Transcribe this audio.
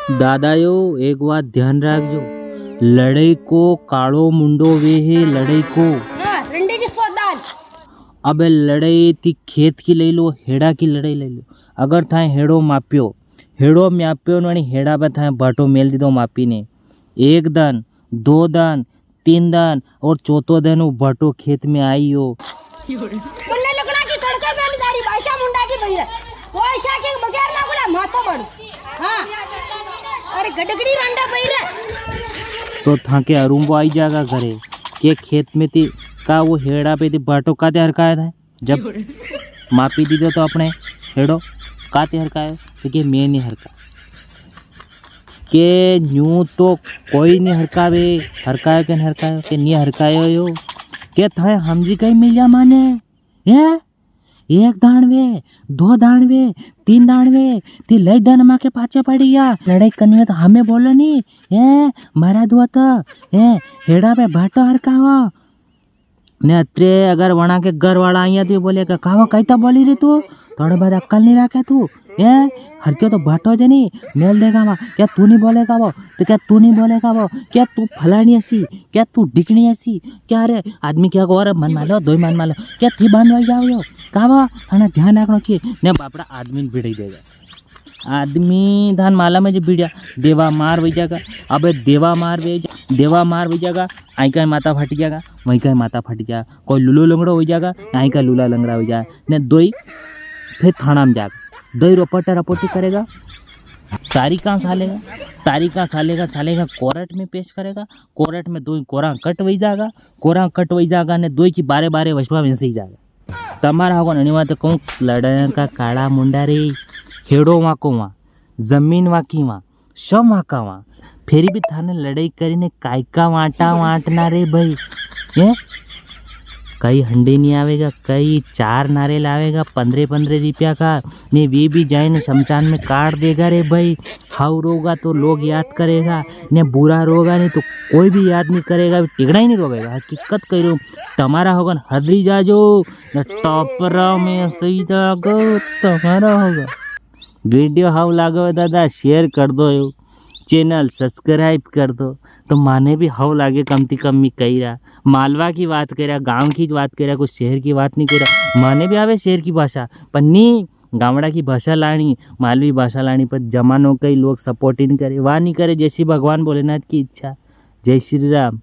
दादायो एक बात ध्यान रखजो, लड़ाई को कालो मुंडो वे है लड़ाई को। रंडे की सोदान। अबे लड़ाई थी खेत की ले लो, हेड़ा की लड़ाई ले लो। अगर थाए हेड़ो माप्यो ने हेड़ा पे थाए बाटो मेल दी दो मापी ने, एक दिन 2 दिन 3 दिन और चौथो दिन वो बाटो खेत में आई हो। कुल्ले लगना की तड़के पहली दारी भाषा मुंडा की भैया वो ऐसा के बगैर ना बोला माथा बड़। हां अरे गडगड़ी रंडा भैया तो थाके अरुम्बो आई जाएगा घरे के खेत में थी का वो हेड़ा पे थी बाटो का हरकाया था। जब मापी दी दो तो अपने हेड़ो का हरकायो तो के मैं नहीं हरका के यूं तो कोई नहीं हरकावे, हरकायो के नहीं हरकायो यो के थाए हमजी कहीं मिलिया माने है। 1 दानवे 2 दानवे 3 दानवे ती लई दन मा के पाछे पड़ी गया लड़ाई करनी है तो हमें बोलो नहीं है मारा दुआ तो है हेड़ा पे भाटो हरकावा ने अत्रे अगर वणा के घर वाला आइया तो बोले का कावा कहता बोली रे तू थोड़े बाद अक्कल नहीं रखे तू है हरक्यो तो भाटो जनी मेल देगा वा क्या तू नहीं बोलेगा वो तो क्या तू नहीं बोलेगा वो क्या तू फलानी ऐसी क्या तू डिकनी ऐसी क्या रे आदमी क्या को मन मालो दो मन मालो क्या थी बांधवा जाओ यो कावा थाना ध्यान रखना चाहिए ने बापड़ा आदमी भिड़ी देगा आदमी धान माला में जो भिड़िया देवा मार वही जाएगा। अबे देवा मार वही जाएगा आई का माता फट जाएगा वहीं का माता फट जाएगा कोई लूलो लंगड़ो हो जाएगा आई का लूला लंगड़ा हो जाएगा ने दोई फिर थाना में जाएगा दो रपोटी करेगा तारीखा सालेगा कोर्ट में पेश करेगा कोर्ट में दो कोरा कट वही जाएगा ने दो की बारे बारे वशवा वैसे ही जाएगा तमारा होगा नहीं तो कहूँ लड़ने का काड़ा मुंडा रे हेड़ो वाको वहाँ जमीन वाकी वहाँ शम वाका वहाँ फिर भी थाने लड़ाई करी ने कायका वाटना रे भाई ये कई हंडे नहीं आवेगा कई 4 नारियल आवेगा 15-15 रुपया का ने वे भी जाए ने शमशान में काट देगा रे भाई। हाउ रोगा तो लोग याद करेगा ने बुरा रोगा नहीं तो कोई भी याद नहीं करेगा टिकड़ा ही नहीं रोगेगा हकीकत कह रही हूँ तमारा होगा हदरी जाजो न टॉपरा में सही जागो तमारा होगा। वीडियो हाउ लागो दादा शेयर कर दो यो चैनल सब्सक्राइब कर दो तो माने भी हाउ लागे कमती कम मी कही रहा मालवा की बात कर रहा गाँव की बात कर रहा कुछ शहर की बात नहीं कर रहा माने भी आवे शहर की भाषा पर नहीं गावड़ा की भाषा लानी मालवी भाषा लानी पर जमानों कई लोग सपोर्ट ही नहीं करे वाह नहीं करे जैसी भगवान भोलेनाथ की इच्छा। जय श्री राम।